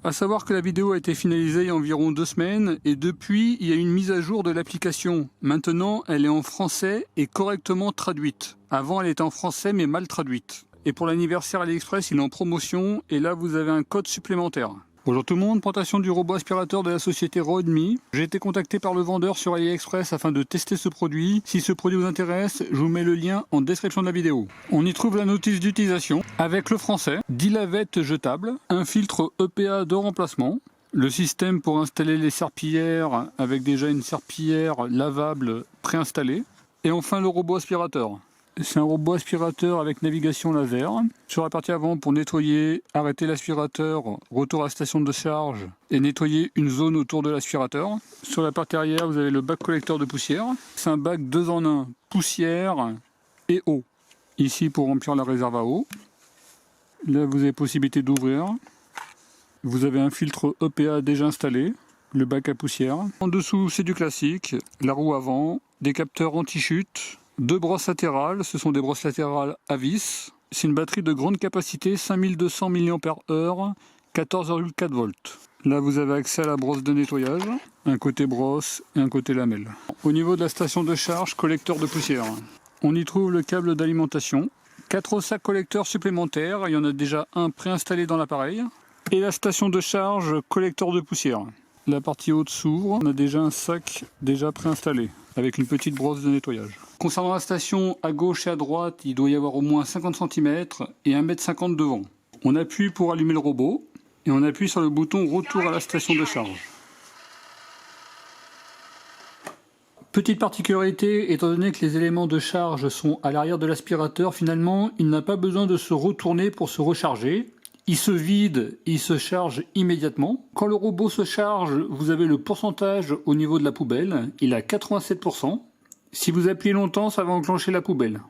À savoir que la vidéo a été finalisée il y a environ 2 semaines et depuis, il y a une mise à jour de l'application. Maintenant, elle est en français et correctement traduite. Avant, elle était en français mais mal traduite. Et pour l'anniversaire AliExpress, il est en promotion et là, vous avez un code supplémentaire. Bonjour tout le monde, présentation du robot aspirateur de la société Rode-Me. J'ai été contacté par le vendeur sur AliExpress afin de tester ce produit. Si ce produit vous intéresse, je vous mets le lien en description de la vidéo. On y trouve la notice d'utilisation avec le français, 10 lavettes jetables, un filtre EPA de remplacement, le système pour installer les serpillères avec déjà une serpillière lavable préinstallée, et enfin le robot aspirateur. C'est un robot aspirateur avec navigation laser. Sur la partie avant, pour nettoyer, arrêter l'aspirateur, retour à la station de charge et nettoyer une zone autour de l'aspirateur. Sur la partie arrière, vous avez le bac collecteur de poussière. C'est un bac 2 en 1, poussière et eau. Ici pour remplir la réserve à eau. Là, vous avez possibilité d'ouvrir. Vous avez un filtre EPA déjà installé, le bac à poussière. En dessous, c'est du classique, la roue avant, des capteurs anti-chute. 2 brosses latérales, ce sont des brosses latérales à vis. C'est une batterie de grande capacité, 5200 mAh, 14,4 volts. Là, vous avez accès à la brosse de nettoyage, un côté brosse et un côté lamelle. Au niveau de la station de charge, collecteur de poussière, on y trouve le câble d'alimentation, 4 sacs collecteurs supplémentaires, il y en a déjà un préinstallé dans l'appareil, et la station de charge, collecteur de poussière. La partie haute s'ouvre, on a déjà un sac déjà préinstallé, avec une petite brosse de nettoyage. Concernant la station, à gauche et à droite, il doit y avoir au moins 50 cm et 1,50 m devant. On appuie pour allumer le robot et on appuie sur le bouton retour à la station de charge. Petite particularité, étant donné que les éléments de charge sont à l'arrière de l'aspirateur, finalement, il n'a pas besoin de se retourner pour se recharger. Il se vide, il se charge immédiatement. Quand le robot se charge, vous avez le pourcentage au niveau de la poubelle. Il est à 87%. Si vous appuyez longtemps, ça va enclencher la poubelle.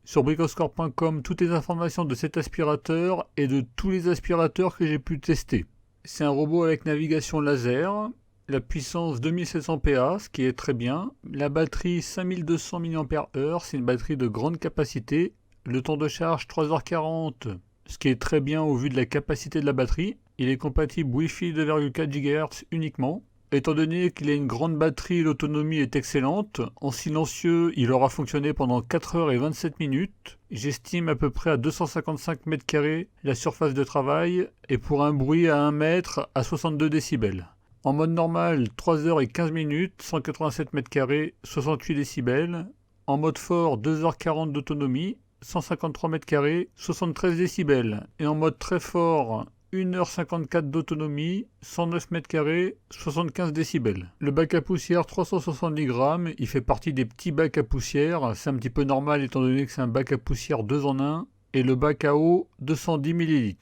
Sur bricoscore.com, toutes les informations de cet aspirateur et de tous les aspirateurs que j'ai pu tester. C'est un robot avec navigation laser. La puissance 2700 PA, ce qui est très bien. La batterie 5200 mAh, c'est une batterie de grande capacité. Le temps de charge 3h40, ce qui est très bien au vu de la capacité de la batterie. Il est compatible Wi-Fi 2,4 GHz uniquement. Étant donné qu'il a une grande batterie, l'autonomie est excellente. En silencieux, il aura fonctionné pendant 4h27 minutes. J'estime à peu près à 255 m² la surface de travail et pour un bruit à 1 mètre à 62 décibels. En mode normal, 3h15, 187 m², 68 décibels. En mode fort, 2h40 d'autonomie, 153 m², 73 décibels. Et en mode très fort, 1h54 d'autonomie, 109 m², 75 décibels. Le bac à poussière 370 grammes, il fait partie des petits bacs à poussière. C'est un petit peu normal étant donné que c'est un bac à poussière 2 en 1. Et le bac à eau 210 ml,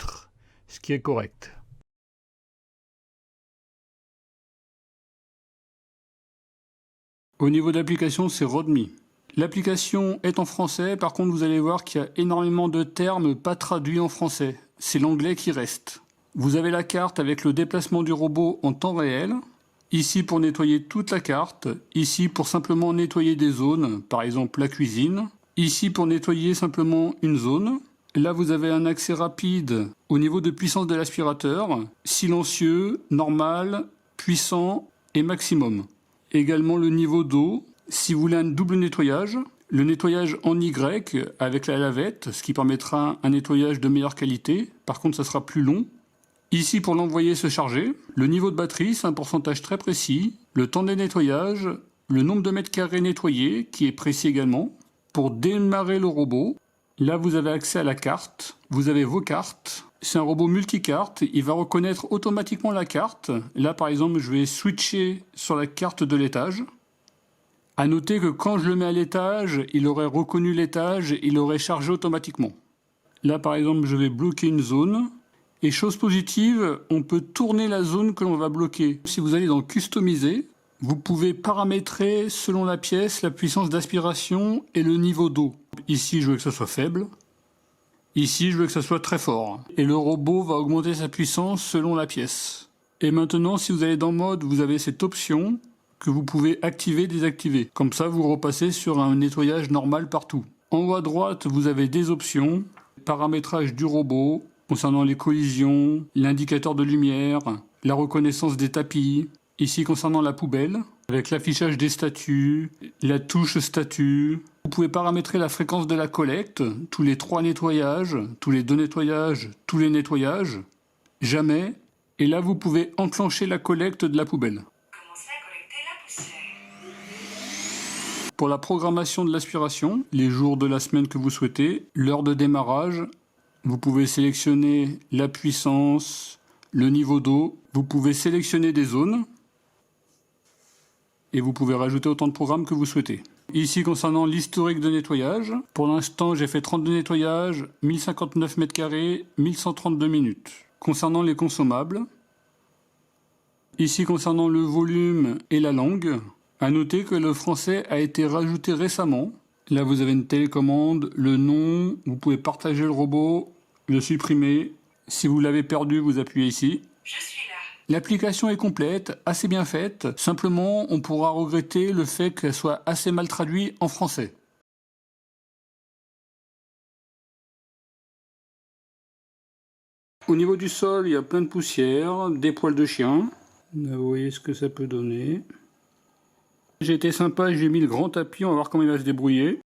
ce qui est correct. Au niveau de l'application, c'est Rode-Me. L'application est en français, par contre vous allez voir qu'il y a énormément de termes pas traduits en français. C'est l'anglais qui reste. Vous avez la carte avec le déplacement du robot en temps réel. Ici pour nettoyer toute la carte. Ici pour simplement nettoyer des zones, par exemple la cuisine. Ici pour nettoyer simplement une zone. Là vous avez un accès rapide au niveau de puissance de l'aspirateur. Silencieux, normal, puissant et maximum. Également le niveau d'eau, si vous voulez un double nettoyage, le nettoyage en Y avec la lavette, ce qui permettra un nettoyage de meilleure qualité, par contre ça sera plus long. Ici pour l'envoyer se charger, le niveau de batterie c'est un pourcentage très précis, le temps des nettoyages, le nombre de mètres carrés nettoyés qui est précis également. Pour démarrer le robot, là vous avez accès à la carte, vous avez vos cartes. C'est un robot multicarte, il va reconnaître automatiquement la carte. Là par exemple je vais switcher sur la carte de l'étage. A noter que quand je le mets à l'étage, il aurait reconnu l'étage, il aurait chargé automatiquement. Là par exemple je vais bloquer une zone. Et chose positive, on peut tourner la zone que l'on va bloquer. Si vous allez dans customiser, vous pouvez paramétrer selon la pièce la puissance d'aspiration et le niveau d'eau. Ici je veux que ça soit faible. Ici, je veux que ça soit très fort. Et le robot va augmenter sa puissance selon la pièce. Et maintenant, si vous allez dans mode, vous avez cette option que vous pouvez activer et désactiver. Comme ça, vous repassez sur un nettoyage normal partout. En haut à droite, vous avez des options, paramétrage du robot, concernant les collisions, l'indicateur de lumière, la reconnaissance des tapis. Ici, concernant la poubelle, avec l'affichage des statuts, la touche statut. Vous pouvez paramétrer la fréquence de la collecte, tous les 3 nettoyages, tous les 2 nettoyages, tous les nettoyages, jamais. Et là, vous pouvez enclencher la collecte de la poubelle. Commencez à collecter la poussière. Pour la programmation de l'aspiration, les jours de la semaine que vous souhaitez, l'heure de démarrage, vous pouvez sélectionner la puissance, le niveau d'eau. Vous pouvez sélectionner des zones. Et vous pouvez rajouter autant de programmes que vous souhaitez. Ici, concernant l'historique de nettoyage, pour l'instant, j'ai fait 32 nettoyages, 1059 m², 1132 minutes. Concernant les consommables, ici, concernant le volume et la langue, à noter que le français a été rajouté récemment. Là, vous avez une télécommande, le nom, vous pouvez partager le robot, le supprimer. Si vous l'avez perdu, vous appuyez ici. Je suis là. L'application est complète, assez bien faite. Simplement, on pourra regretter le fait qu'elle soit assez mal traduite en français. Au niveau du sol, il y a plein de poussière, des poils de chien. Là, vous voyez ce que ça peut donner. J'ai été sympa, j'ai mis le grand tapis, on va voir comment il va se débrouiller.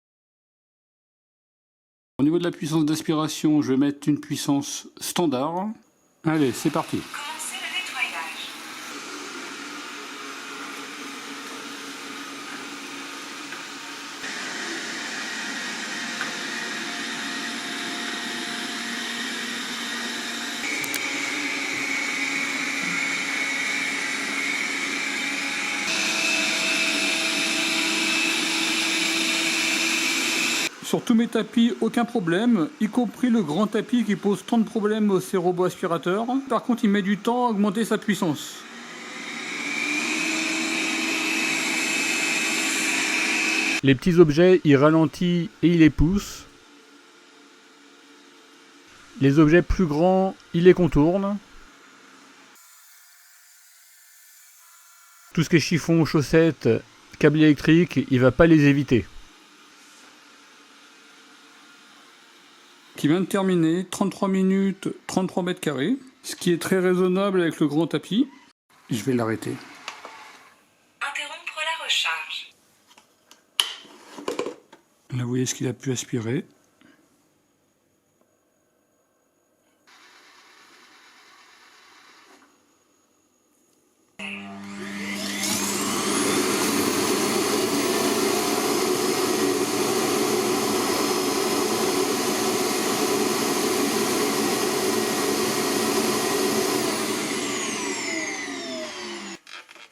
Au niveau de la puissance d'aspiration, je vais mettre une puissance standard. Allez, c'est parti. Commencez le nettoyage. Sur tous mes tapis, aucun problème, y compris le grand tapis qui pose tant de problèmes aux ces robots aspirateurs. Par contre, il met du temps à augmenter sa puissance. Les petits objets, il ralentit et il les pousse. Les objets plus grands, il les contourne. Tout ce qui est chiffon, chaussettes, câbles électriques, il ne va pas les éviter. Qui vient de terminer, 33 minutes, 33 m², ce qui est très raisonnable avec le grand tapis. Je vais l'arrêter. Interrompre la recharge. Là, vous voyez ce qu'il a pu aspirer.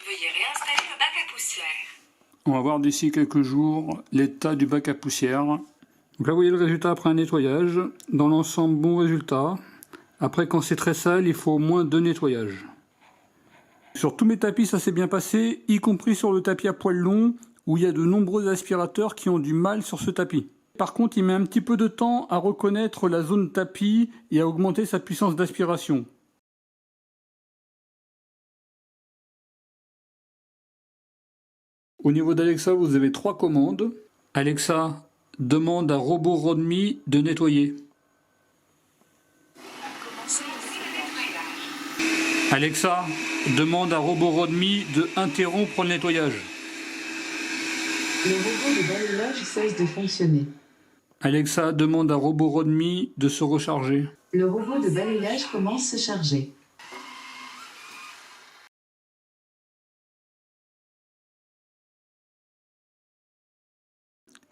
Veuillez réinstaller le bac à poussière. On va voir d'ici quelques jours l'état du bac à poussière. Donc là, vous voyez le résultat après un nettoyage. Dans l'ensemble, bon résultat. Après, quand c'est très sale, il faut au moins 2 nettoyages. Sur tous mes tapis, ça s'est bien passé, y compris sur le tapis à poils longs, où il y a de nombreux aspirateurs qui ont du mal sur ce tapis. Par contre, il met un petit peu de temps à reconnaître la zone tapis et à augmenter sa puissance d'aspiration. Au niveau d'Alexa, vous avez 3 commandes. Alexa, demande à Robot Rodmi de nettoyer. Commencez le nettoyage. Alexa, demande à Robot Rodmi de interrompre le nettoyage. Le robot de balayage cesse de fonctionner. Alexa, demande à Robot Rodmi de se recharger. Le robot de balayage commence à se charger.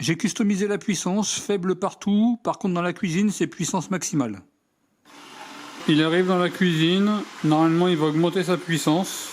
J'ai customisé la puissance, faible partout, par contre dans la cuisine c'est puissance maximale. Il arrive dans la cuisine, normalement il va augmenter sa puissance.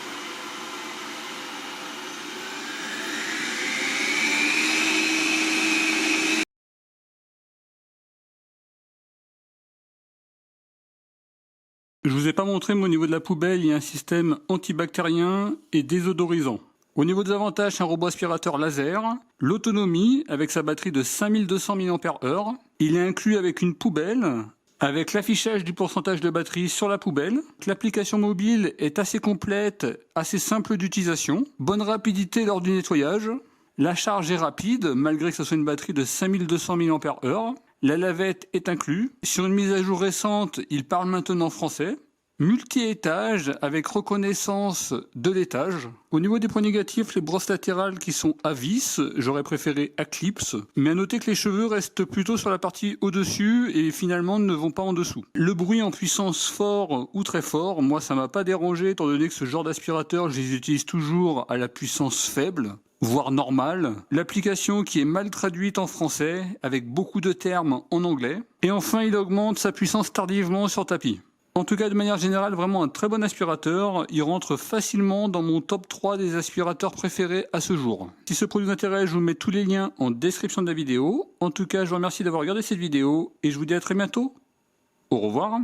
Je vous ai pas montré, mais au niveau de la poubelle, il y a un système antibactérien et désodorisant. Au niveau des avantages, c'est un robot aspirateur laser, l'autonomie avec sa batterie de 5200 mAh. Il est inclus avec une poubelle, avec l'affichage du pourcentage de batterie sur la poubelle. L'application mobile est assez complète, assez simple d'utilisation, bonne rapidité lors du nettoyage. La charge est rapide, malgré que ce soit une batterie de 5200 mAh. La lavette est inclue. Sur une mise à jour récente, il parle maintenant français. Multi-étage avec reconnaissance de l'étage. Au niveau des points négatifs, les brosses latérales qui sont à vis, j'aurais préféré à clips, mais à noter que les cheveux restent plutôt sur la partie au-dessus et finalement ne vont pas en dessous. Le bruit en puissance fort ou très fort, moi ça m'a pas dérangé étant donné que ce genre d'aspirateur, je les utilise toujours à la puissance faible, voire normale. L'application qui est mal traduite en français, avec beaucoup de termes en anglais. Et enfin, il augmente sa puissance tardivement sur tapis. En tout cas, de manière générale, vraiment un très bon aspirateur. Il rentre facilement dans mon top 3 des aspirateurs préférés à ce jour. Si ce produit vous intéresse, je vous mets tous les liens en description de la vidéo. En tout cas, je vous remercie d'avoir regardé cette vidéo et je vous dis à très bientôt. Au revoir.